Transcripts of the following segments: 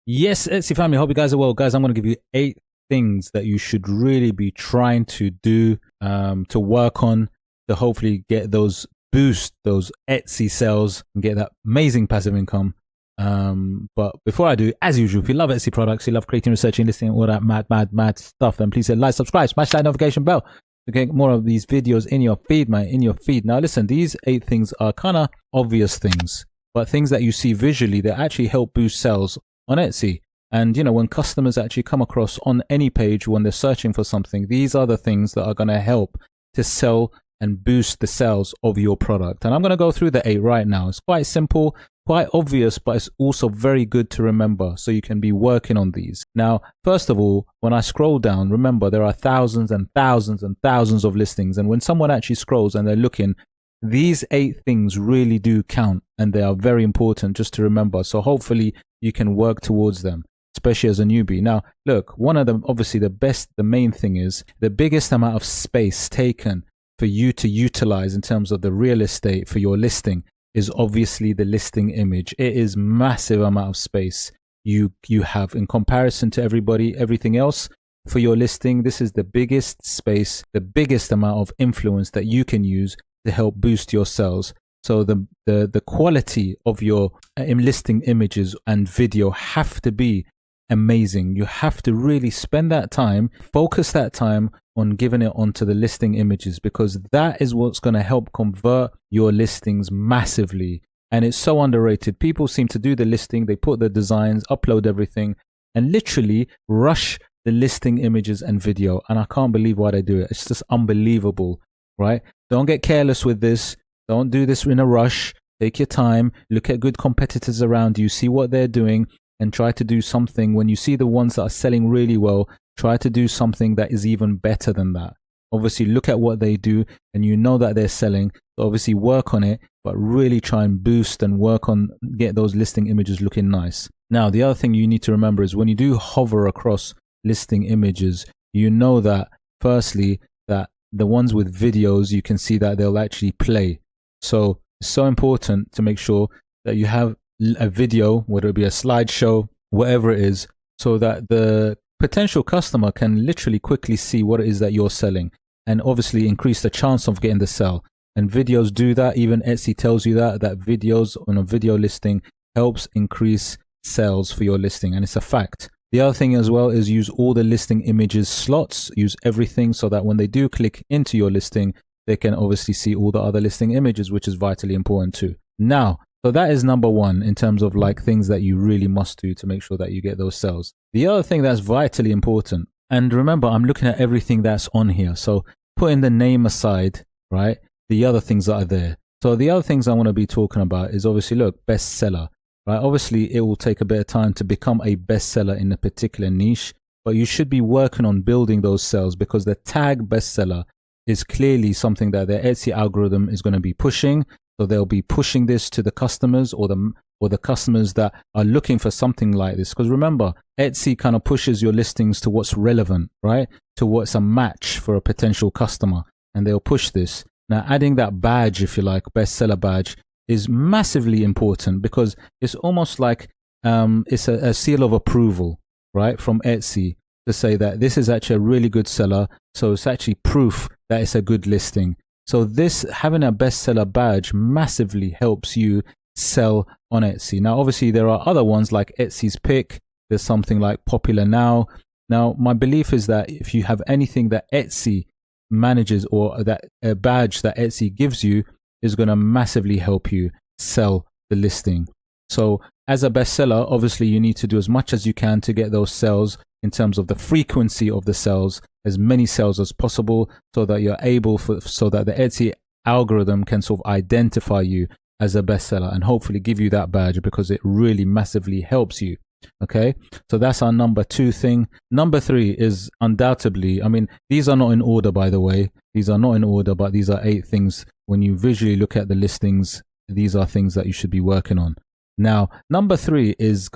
Yes, Etsy family, hope you guys are well. Guys, I'm going to give you 8 things that you should really be trying to do, to work on, to hopefully get those Etsy sales and get that amazing passive income. But before I do, as usual, if you love Etsy products, you love creating, researching, listing, all that mad stuff, then please say like, subscribe, smash that notification bell to get more of these videos in your feed, mate, in your feed. Now, listen, these 8 things are kind of obvious things, but things that you see visually that actually help boost sales on Etsy. And you know, when customers actually come across on any page when they're searching for something, these are the things that are going to help to sell and boost the sales of your product. And I'm going to go through the 8 right now. It's quite simple, quite obvious, but it's also very good to remember so you can be working on these. Now, first of all, when I scroll down, remember there are thousands and thousands and thousands of listings. And when someone actually scrolls and they're looking, these 8 things really do count and they are very important just to remember. So hopefully you can work towards them, especially as a newbie. Now, look, one of them, obviously the main thing is the biggest amount of space taken for you to utilize in terms of the real estate for your listing is obviously the listing image. It is massive amount of space you have in comparison to everything else for your listing. This is the biggest space, the biggest amount of influence that you can use to help boost your sales. So the quality of your listing images and video have to be amazing. You have to really spend that time, focus that time on giving it onto the listing images, because that is what's going to help convert your listings massively. And it's so underrated. People seem to do the listing, they put the designs, upload everything, and literally rush the listing images and video. And I can't believe why they do it. It's just unbelievable, right? Don't get careless with this. Don't do this in a rush. Take your time, look at good competitors around you, see what they're doing, and try to do something. When you see the ones that are selling really well, try to do something that is even better than that. Obviously, look at what they do and you know that they're selling. So obviously work on it, but really try and boost and work on, get those listing images looking nice. Now, the other thing you need to remember is when you do hover across listing images, you know that firstly, that the ones with videos, you can see that they'll actually play. So it's so important to make sure that you have a video, whether it be a slideshow, whatever it is, so that the potential customer can literally quickly see what it is that you're selling and obviously increase the chance of getting the sale. And videos do that. Even Etsy tells you that videos on a video listing helps increase sales for your listing, and it's a fact. The other thing as well is use all the listing images slots, use everything so that when they do click into your listing, they can obviously see all the other listing images, which is vitally important too. Now, so that is number 1 in terms of like things that you really must do to make sure that you get those sales. The other thing that's vitally important, and remember, I'm looking at everything that's on here. So putting the name aside, right? The other things that are there. So the other things I want to be talking about is obviously, look, bestseller, right? Obviously, it will take a bit of time to become a bestseller in a particular niche, but you should be working on building those sales, because the tag bestseller is clearly something that the Etsy algorithm is going to be pushing. So they'll be pushing this to the customers or the customers that are looking for something like this. Because remember, Etsy kind of pushes your listings to what's relevant, right? To what's a match for a potential customer, and they'll push this. Now, adding that badge, if you like, bestseller badge, is massively important, because it's almost like it's a seal of approval, right, from Etsy to say that this is actually a really good seller. So it's actually proof that it's a good listing. So this, having a bestseller badge, massively helps you sell on Etsy. Now, obviously, there are other ones like Etsy's Pick. There's something like Popular Now. Now, my belief is that if you have anything that Etsy manages, or that a badge that Etsy gives you, is going to massively help you sell the listing. So as a bestseller, obviously, you need to do as much as you can to get those sales in terms of the frequency of the sales, as many sales as possible, so that you're able so that the Etsy algorithm can sort of identify you as a bestseller and hopefully give you that badge, because it really massively helps you. Okay, so that's our number 2 thing. Number 3 is undoubtedly, I mean, these are not in order, by the way. These are not in order, but these are 8 things. When you visually look at the listings, these are things that you should be working on. Now, number 3 is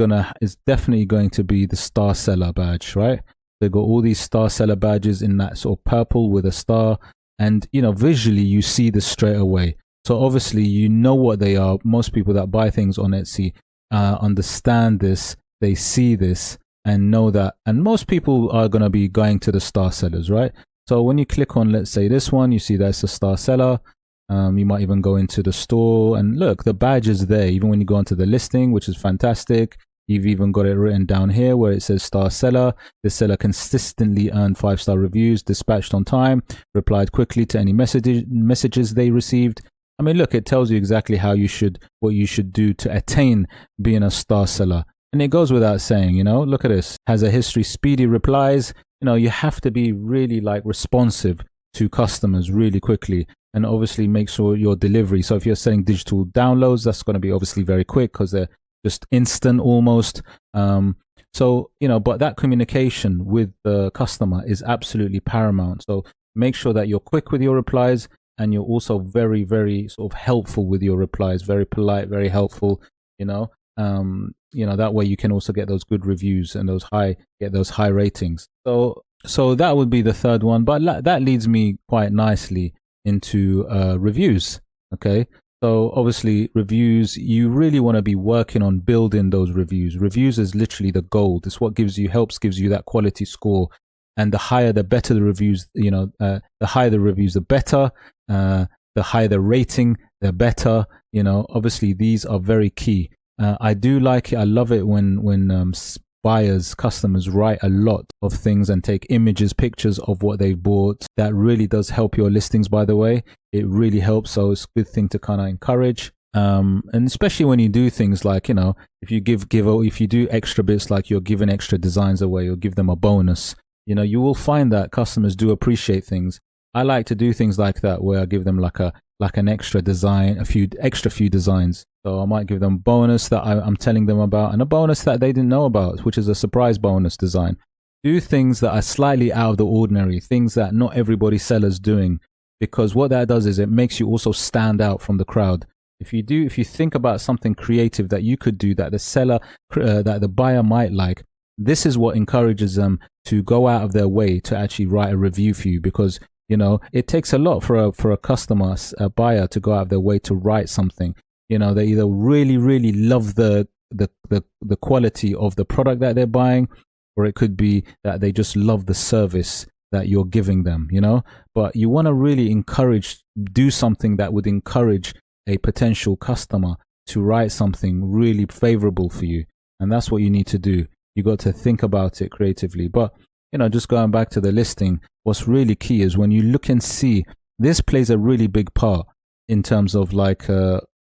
definitely going to be the star seller badge, right? They've got all these star seller badges in that sort of purple with a star, and you know, visually you see this straight away. So obviously you know what they are. Most people that buy things on Etsy understand this. they see this and know that. And most people are going to be going to the star sellers, right? So when you click on, let's say this one, you see that's a star seller. You might even go into the store and look, the badge is there. Even when you go into the listing, which is fantastic. You've even got it written down here where it says star seller. The seller consistently earned 5-star reviews, dispatched on time, replied quickly to any messages they received. I mean, look, it tells you exactly what you should do to attain being a star seller. And it goes without saying, look at this. Has a history, speedy replies. You have to be really like responsive to customers really quickly, and obviously make sure your delivery. So if you're selling digital downloads, that's going to be obviously very quick because they're just instant almost. But that communication with the customer is absolutely paramount. So make sure that you're quick with your replies, and you're also very, very sort of helpful with your replies, very polite, very helpful, that way you can also get those good reviews and get those high ratings. So that would be the third one, but that leads me quite nicely into reviews. Okay. So obviously reviews, you really want to be working on building those reviews. Reviews is literally the gold. It's what gives you that quality score. And the higher, the better the reviews, the higher the reviews, the better, the higher the rating, the better, obviously these are very key. I do like it. I love it when customers write a lot of things and take images, pictures of what they bought. That really does help your listings, by the way. It really helps. So it's a good thing to kind of encourage. And especially when you do things like, if you do extra bits, like you're giving extra designs away or give them a bonus, you will find that customers do appreciate things. I like to do things like that where I give them like an extra design, a few designs. So I might give them a bonus that I'm telling them about, and a bonus that they didn't know about, which is a surprise bonus design. Do things that are slightly out of the ordinary, things that not everybody seller's doing, because what that does is it makes you also stand out from the crowd. If you think about something creative that you could do that the buyer might like, this is what encourages them to go out of their way to actually write a review for you, because it takes a lot for a customer, a buyer, to go out of their way to write something. They either really, really love the quality of the product that they're buying, or it could be that they just love the service that you're giving them, But you want to really do something that would encourage a potential customer to write something really favorable for you. And that's what you need to do. You got to think about it creatively. But just going back to the listing, what's really key is when you look and see, this plays a really big part in terms of like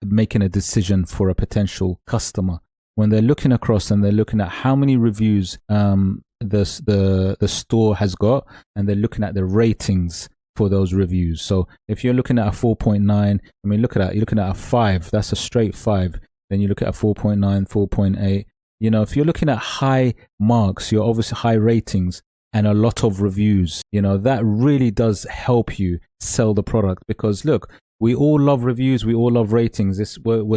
making a decision for a potential customer. When they're looking across and they're looking at how many reviews the store has got, and they're looking at the ratings for those reviews. So if you're looking at a 4.9, look at that. You're looking at a 5. That's a straight 5. Then you look at a 4.9, 4.8. If you're looking at high marks, you're obviously high ratings and a lot of reviews, that really does help you sell the product. Because look, we all love reviews, we all love ratings. We're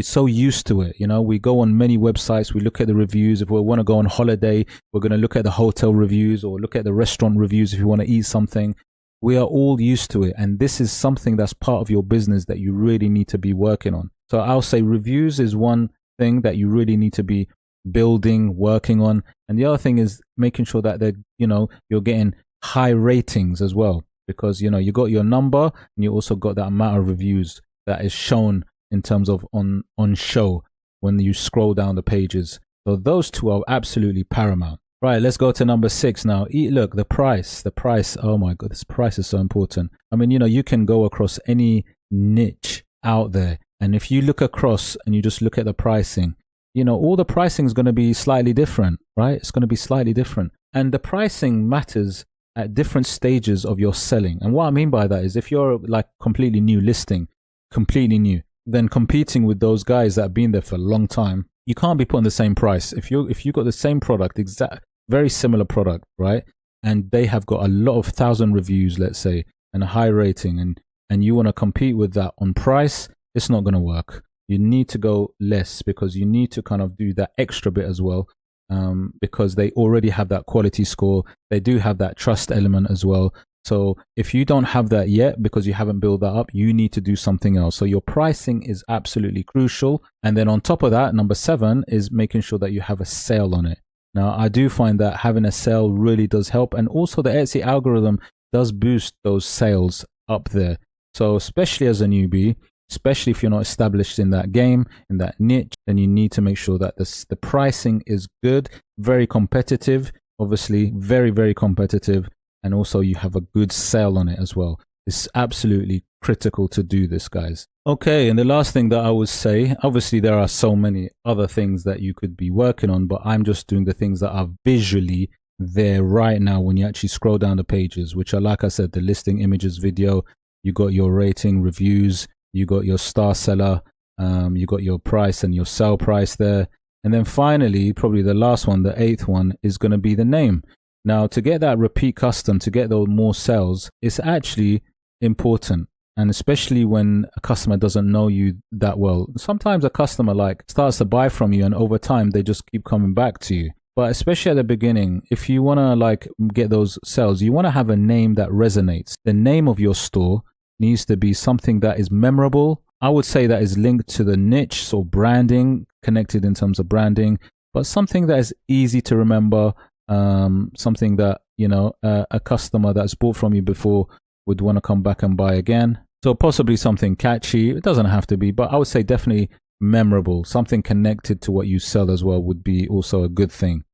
so used to it. We go on many websites, we look at the reviews. If we want to go on holiday, we're going to look at the hotel reviews or look at the restaurant reviews if you want to eat something. We are all used to it. And this is something that's part of your business that you really need to be working on. So I'll say reviews is one thing that you really need to be working on. And the other thing is making sure that you're getting high ratings as well, because you got your number and you also got that amount of reviews that is shown in terms of on show when you scroll down the pages. So those two are absolutely paramount. Right, let's go to number 6 now. Look, the price. Oh my God, this price is so important. You can go across any niche out there, and if you look across and you just look at the pricing, all the pricing is going to be slightly different, right? It's going to be slightly different. And the pricing matters at different stages of your selling. And what I mean by that is if you're like completely new listing, then competing with those guys that have been there for a long time, you can't be putting the same price. If you got the same product, very similar product, right? And they have got a lot of 1,000 reviews, let's say, and a high rating, and you want to compete with that on price, it's not going to work. You need to go less, because you need to kind of do that extra bit as well, because they already have that quality score. They do have that trust element as well. So if you don't have that yet because you haven't built that up, you need to do something else. So your pricing is absolutely crucial. And then on top of that, number 7 is making sure that you have a sale on it. Now, I do find that having a sale really does help. And also the Etsy algorithm does boost those sales up there. So especially as a newbie, especially if you're not established in that game, in that niche, then you need to make sure that the pricing is good, very competitive, obviously very, very competitive. And also you have a good sale on it as well. It's absolutely critical to do this, guys. Okay, and the last thing that I would say, obviously there are so many other things that you could be working on, but I'm just doing the things that are visually there right now when you actually scroll down the pages, which are, like I said, the listing images video, you got your rating, reviews, you got your star seller, you got your price and your sell price there. And then finally, probably the last one, the 8th one, is going to be the name. Now, to get that repeat custom, to get those more sales, it's actually important. And especially when a customer doesn't know you that well. Sometimes a customer like starts to buy from you and over time they just keep coming back to you. But especially at the beginning, if you want to like get those sales, you want to have a name that resonates. The name of your store needs to be something that is memorable. I would say that is linked to the niche or branding, connected in terms of branding, but something that is easy to remember, something that, you know, a customer that's bought from you before would want to come back and buy again. So possibly something catchy. It doesn't have to be, but I would say definitely memorable. Something connected to what you sell as well would be also a good thing.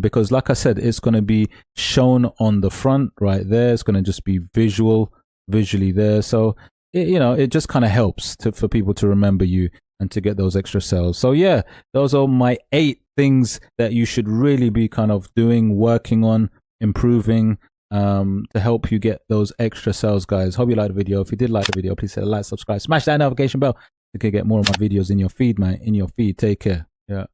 Because like I said, it's going to be shown on the front right there. It's going to just be visually there. So, it just kind of helps for people to remember you and to get those extra sales. So yeah, those are my 8 things that you should really be kind of doing, working on, improving, to help you get those extra sales, guys. Hope you liked the video. If you did like the video, please hit a like, subscribe, smash that notification bell to get more of my videos in your feed, man. In your feed. Take care. Yeah.